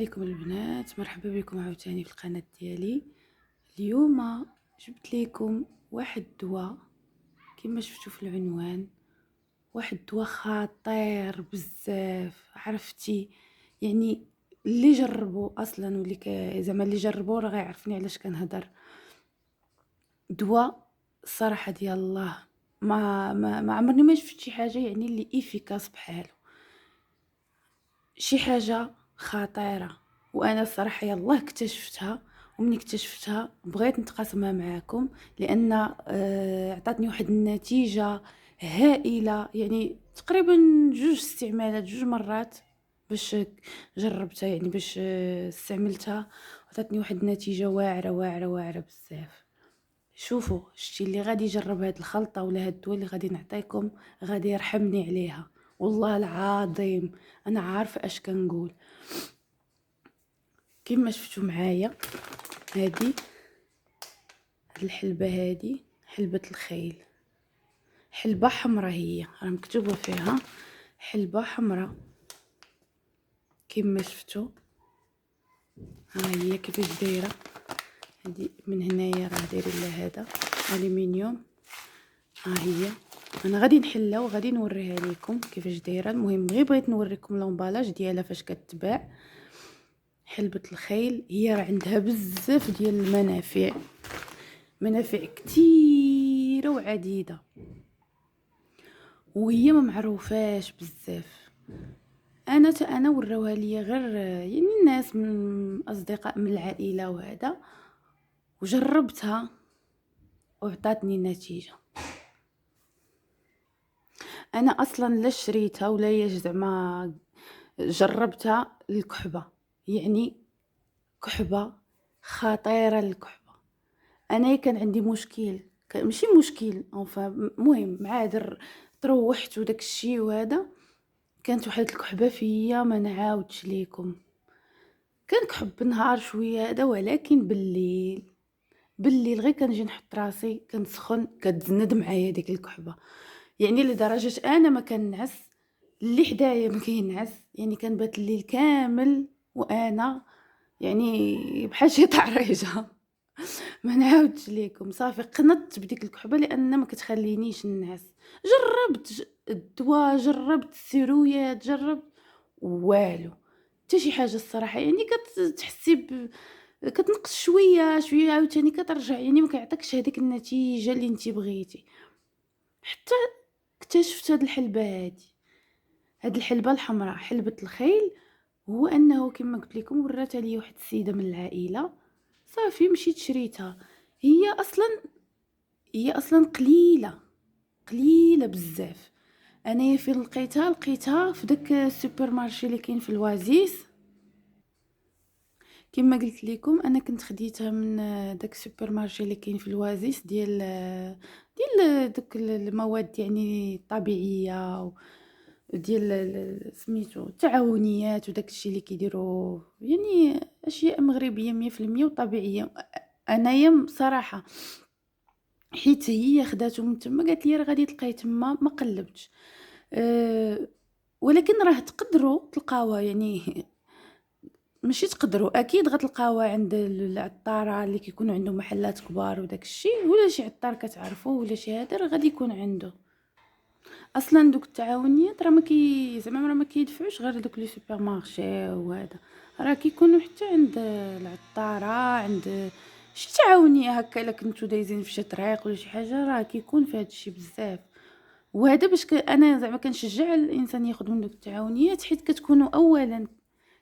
عليكم البنات، مرحبا بكم عاوتاني في القناه ديالي. اليوم جبت لكم واحد الدواء كما شفتوا في العنوان، واحد الدواء خطير بزاف. عرفتي يعني اللي جربوا اصلا واللي زعما اللي جربوا راه غيعرفني علاش كنهضر. دواء الصراحه ديال الله، ما عمرني ما شفت شي حاجه يعني اللي افيكاس بحالو، شي حاجه خطيره. وانا الصراحه يلاه اكتشفتها، ومني اكتشفتها بغيت نتقاسمها معاكم لان عطاتني واحد النتيجه هائله. يعني تقريبا جوج استعمالات، جوج مرات باش جربتها، يعني باش استعملتها، عطاتني واحد النتيجه واعره واعره واعره بزاف. شوفوا شتي اللي غادي يجرب هاد الخلطه ولا هاد الدواء اللي غادي نعطيكم غادي يرحمني عليها، والله العظيم انا عارفه اش كنقول. كما شفتوا معايا هاد الحلبه، هادي حلبه الخيل، حلبه حمراء، هي راه مكتوبه فيها حلبه حمراء. كما شفتوا ها هي كيفاش دايره. هادي من هنايا راه دايرين لها هذا الومنيوم. ها هي انا غادي نحلها وغادي نوريها لكم كيفاش دايره. المهم غير بغيت نوريكم لومبالاج ديالها فاش كتباع. حلبة الخيل هي راه عندها بزاف ديال المنافع، منافع كثيره وعديده، وهي ما معروفاش بزاف. انا وراوها ليا غير يعني الناس من اصدقاء من العائله وهذا، وجربتها وعطاتني نتيجه. انا اصلا لا شريتها ولا هي زعما جربتها الكحبه، يعني كحبه خطيره الكحبه. انا كان عندي مشكل، ماشي مشكل المهم عاد تروحت وداك الشيء، وهذا كانت واحد الكحبه فيا ما نعاودش ليكم. كان كحب نهار شويه هذا، ولكن بالليل غير كنجي نحط راسي كنسخن كتزند معايا ديك الكحبه، يعني لدرجه انا ما كنعس، اللي حدايا ما كينعس، يعني كنبات الليل كامل وانا يعني بحال شي طعريجه. ما نعاودش ليكم، صافي قنطت بديك الكحبه لان ما كتخلينيش ننعس. جربت الدواء، جربت السيرويات، جربت والو، حتى شي حاجه الصراحه. يعني كتحسي كتنقص شويه شويه عاوتاني كترجع، يعني ما كيعطيكش هذيك النتيجه اللي انت بغيتي. حتى اكتشفت هاد الحلبه هادي، هاد الحلبه الحمراء حلبة الخيل. هو انه كما قلت لكم وراتها لي واحد السيده من العائله، صافي مشيت شريتها. هي اصلا قليله بزاف. انايا فين لقيتها في داك السوبر مارشي اللي كاين في الوازيس. كما قلت لكم انا كنت خديتها من داك السوبر مارشي اللي كاين في الوازيس ديال داك المواد يعني الطبيعيه، وديال سميتو التعاونيات وداك الشيء اللي كيديروا، يعني اشياء مغربيه 100% وطبيعيه. انايا صراحه حيت هي خداتو من تما قالت لي راه غادي تلقاي تما، ما قلبتش. ولكن راه تقدروا تلقاوها، يعني ماشي تقدروا، اكيد غتلقاوها عند العطاره اللي كيكونوا عندهم محلات كبار وداك الشيء، ولا شي عطار كتعرفوه ولا شي هذا راه غادي يكون عنده. اصلا دوك التعاونيات راه زعما راه ما كيدفعوش غير دوك لي سوبر مارشي، وهذا راه كيكونوا حتى عند العطاره، عند شي تعاونيه هكا. الا كنتو دايزين في شي طريق ولا شي حاجه راه كيكون في هذا الشيء بزاف. وهذا باش انا زعما كنشجع الانسان ياخذ من دوك التعاونيات، حيت كتكونوا اولا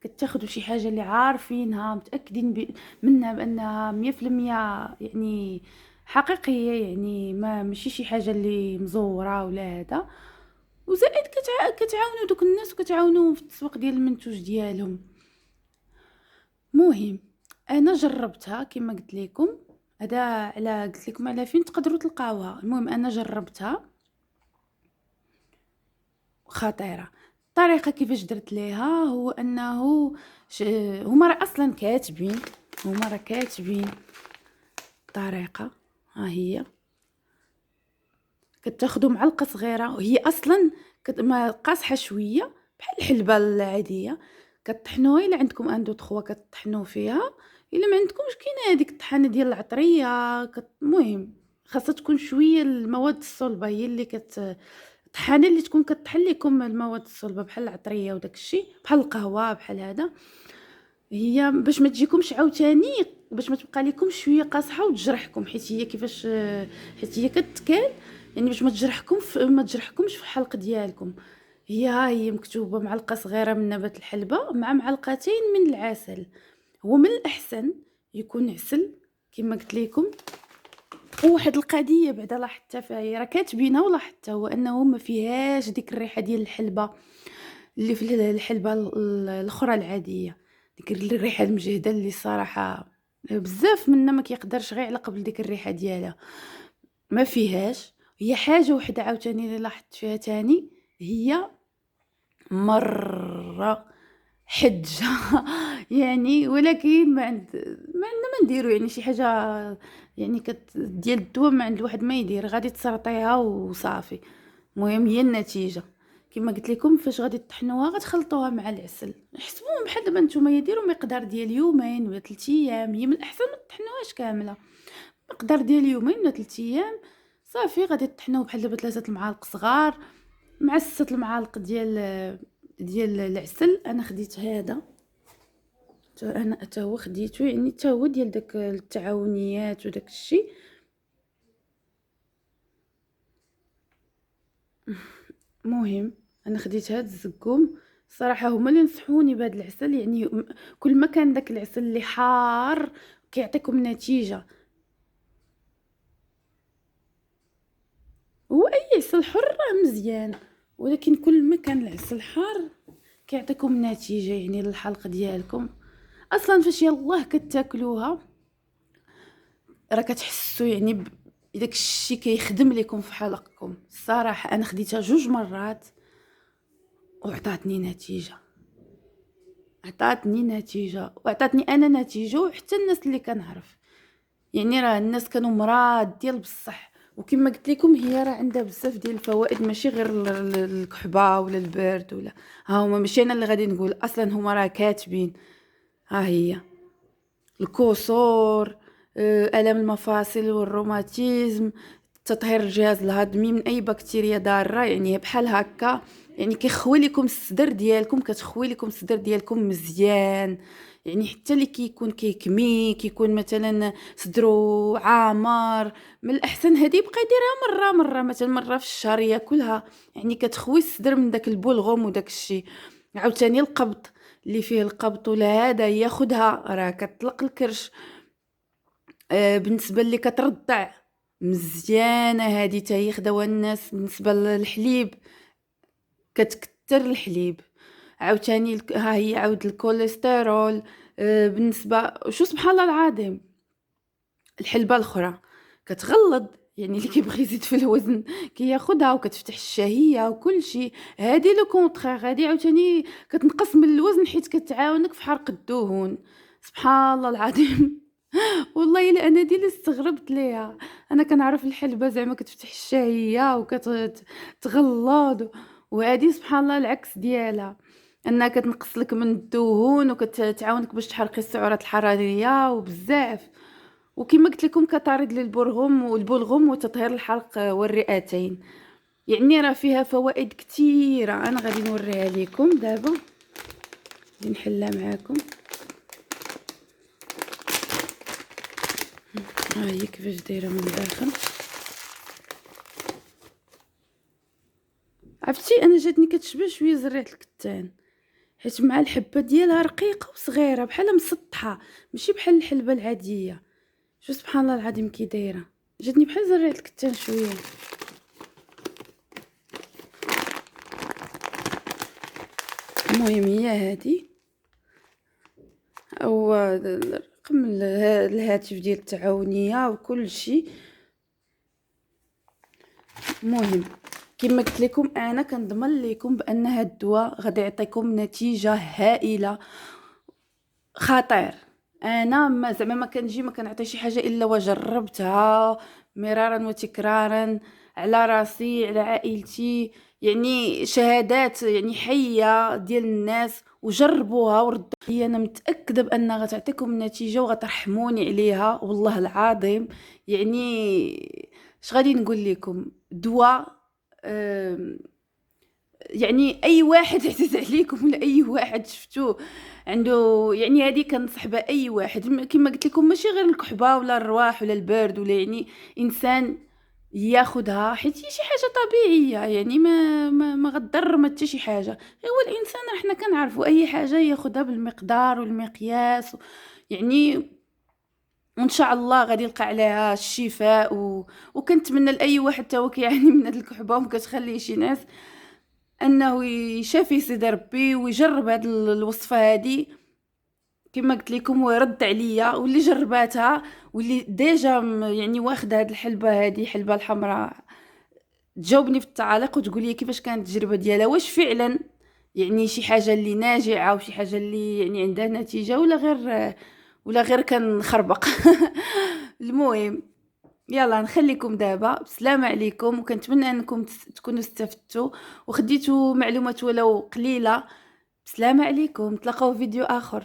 كتاخذوا شي حاجه اللي عارفينها متاكدين منها بانها 100% يعني حقيقيه، يعني ما ماشي شي حاجه اللي مزوره ولا هذا. وزائد كتعاونوا دوك الناس وكتعاونوا في التسويق ديال المنتوج ديالهم. مهم انا جربتها كما قلت لكم، هذا على قلت لكم على فين تقدروا تلقاوها. المهم انا جربتها خطيره. الطريقه كيفاش درت ليها هو انه هما راه اصلا كاتبين، الطريقه. ها هي كتاخذوا معلقه صغيره، وهي اصلا ما قاصحه شويه بحال الحلبه العاديه. كطحنوها الا عندكم ان دو تخوا كطحنوا فيها، الا ما عندكمش كاينه هذيك الطحانه ديال العطريه المهم خاصها تكون شويه المواد الصلبه هي اللي الطحانه اللي تكون كطحن لكم المواد الصلبه بحال العطريه وداك الشيء بحال القهوه بحال هذا، هي باش ما تجيكمش عاوتاني باش ما تبقى لكم شويه قاصحه وتجرحكم، حيت هي كيفاش حيت هي كتكال يعني باش ما تجرحكم ما تجرحكمش في الحلق ديالكم. هي مكتوبه معلقه صغيره من نبات الحلبه مع معلقتين من العسل. هو من الاحسن يكون عسل كما قلت لكم. وواحد القضيه بعدا لاحظتها فيها راه كاتبينها ولاحظتها، هو انه ما فيهاش ديك الريحه ديال الحلبه اللي في الحلبه الاخرى العاديه، ديك الريحه المجهده اللي صراحه بزاف منا ما كيقدرش غير على قبل ديك الريحه ديالها ما فيهاش. هي حاجه وحده عاوتاني اللي لاحظت فيها تاني، هي مره حجه يعني، ولكن ما عندنا ما نديرو يعني شي حاجه يعني ديال الدواء ما عند الواحد ما يدير، غادي تسرطيها وصافي. المهم هي النتيجه كما قلت لكم فاش غادي تطحنوها غتخلطوها مع العسل، حسبوهم بحال دابا نتوما يديروا مقدار ديال يومين ولا 3 ايام، هي من الاحسن ما تطحنوهاش كامله، مقدار ديال يومين ولا 3 ايام صافي. غادي تطحنوه بحال دابا 3 المعالق صغار مع 6 المعالق ديال العسل. انا خديت هذا انا حتى هو خديته يعني حتى هو ديال داك التعاونيات وداك الشيء. مهم انا خديت هاد الزقوم صراحه هما اللي نصحوني بهذا العسل، يعني كل ما كان داك العسل اللي حار كيعطيكم نتيجه. هو اي عسل حر راه مزيان، ولكن كل ما كان العسل حار كيعطيكم نتيجه يعني للحلق ديالكم. اصلا فاش يلاه كتاكلوها راه كتحسوا يعني داك الشيء كيخدم لكم في حلقكم. الصراحه انا خديتها 2 مرات وعطاتني نتيجه، وعطاتني انا نتيجه وحتى الناس اللي كنعرف، يعني راه الناس كانوا مراد ديال بصح. وكما قلت لكم هي راه عندها بزاف ديال الفوائد ماشي غير الكحبه ولا البرد ولا ها هما ماشي انا اللي غادي نقول، اصلا هما راه كاتبين ها هي الكسور، الام المفاصل والروماتيزم، تطهير الجهاز الهضمي من اي بكتيريا ضاره، يعني بحال هكا يعني كيخوي لكم الصدر ديالكم، كتخوي لكم الصدر ديالكم مزيان، يعني حتى اللي كيكون كيكمي كيكون مثلا صدرو عامر من الاحسن هذه يبقى يديرها مره مثلا مره في الشهر ياكلها، يعني كتخوي الصدر من داك البلغم وداك الشيء. عاوتاني القبض اللي فيه القبض ولا هذا ياخدها راه كتطلق الكرش. بالنسبه اللي كترضع مزيانه هذه حتى هي خداوها الناس. بالنسبه للحليب كتكثر الحليب. عاوتاني ها هي عاود الكوليسترول. بالنسبه شو سبحان الله العظيم الحلبه الاخرى كتغلظ، يعني اللي كيبغي يزيد في الوزن كياخدها وكتفتح الشهيه وكل شيء. هذه لو كونطرير هذه عاوتاني كتنقص من الوزن حيت كتعاونك في حرق الدهون. سبحان الله العظيم والله الا انا دي اللي استغربت ليها. انا كنعرف الحلبه زعما كتفتح الشهيه وكتغلظ، وهذه سبحان الله العكس ديالها، انها كتنقص لك من الدهون وكتعاونك باش تحرقي السعرات الحراريه وبزاف. وكما قلت لكم كطارد للبلغم وتطهير الحلق والرئتين، يعني راه فيها فوائد كثيره. انا غادي نوريها لكم دابا، غادي نحلها معاكم. ها هي كيفاش دايره من الداخل. عرفتي انا جاتني كتشبه شويه زريعه الكتان، حيت مع الحبه ديالها رقيقه وصغيره بحال مسطحه ماشي بحال الحلبه العاديه. شو سبحان الله العظيم كي دايره، جاتني بحال زريعه الكتان شويه. المهم هي هذه او رقم الهاتف ديال التعاونيه وكل شيء. المهم كما قلت لكم انا كنضمن لكم بان هاد الدواء غادي يعطيكم نتيجه هائله، خطير. انا ما زعما ما كنجي ما كنعطي شي حاجه الا وجربتها مرارا وتكرارا. على راسي، على عائلتي، يعني شهادات يعني حية ديال الناس، وجربوها وردوا لي. انا متاكده بان غتعطيكم النتيجه وغترحموني عليها والله العظيم. يعني اش غادي نقول لكم، دواء يعني اي واحد عزيز عليكم ولا اي واحد شفتوه عنده، يعني هذه كنصح بها اي واحد. كما قلت لكم ماشي غير الكحبه ولا الرواح ولا البرد، ولا يعني انسان ياخدها حيت هي شي حاجه طبيعيه، يعني ما غضر ما حتى شي حاجه. هو الانسان احنا كنعرفوا اي حاجه ياخدها بالمقدار والمقياس يعني، وان شاء الله غادي يلقى عليها الشفاء وكنتمنى لاي واحد تا هو كيعاني من هاد الكحبه وما كتخليه شي ناس انه يشافي سيدي ربي ويجرب هاد الوصفه هادي كما قلت لكم ويرد عليا. واللي جرباتها واللي ديجا يعني واخده هاد الحلبه هادي، حلبه الحمراء، تجاوبني في التعاليق وتقول لي كيفاش كانت التجربه ديالها، واش فعلا يعني شي حاجه اللي ناجعه وشي حاجه اللي يعني عندها نتيجه، ولا غير كنخربق. المهم يلا نخليكم دابا بسلامة عليكم، وكنتمنى انكم تكونوا استفدتوا وخديتوا معلومات ولو قليلة. بسلامة عليكم، تلاقاو في فيديو اخر.